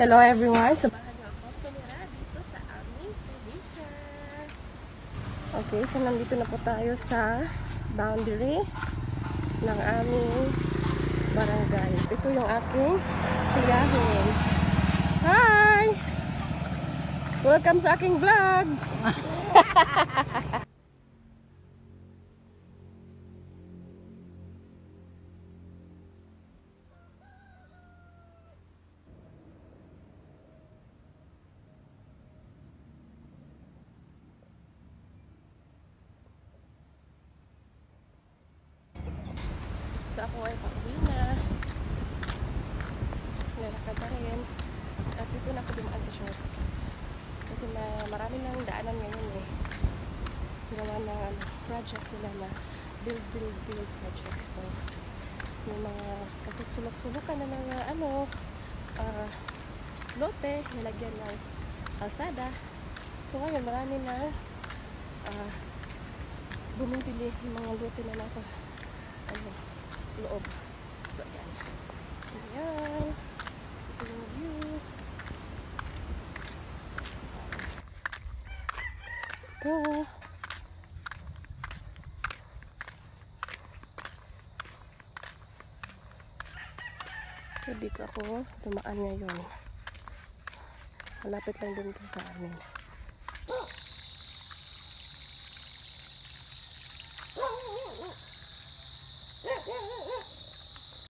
Hello everyone! Samahan niyo ako tumira dito sa aming probinsya. Okay, so nandito na po tayo sa boundary ng aming barangay. Ito yung aking tiyahin. Hi! Welcome sa aking vlog! So ako ay pauwi na. Lalakad na rin. At dito na ako dumaan sa shop. Kasi marami nang daanan ngayon eh. Gawa ng project nila na build project. So yung mga kasulok-sulukan na mga lote, nilagyan ng kalsada. So ngayon marami na bumibili yung mga lote na nasa loob. So ayan. So ayan. Ito yung view. Ito. So dito ako dumaan ngayon. Malapit lang din ito sa amin.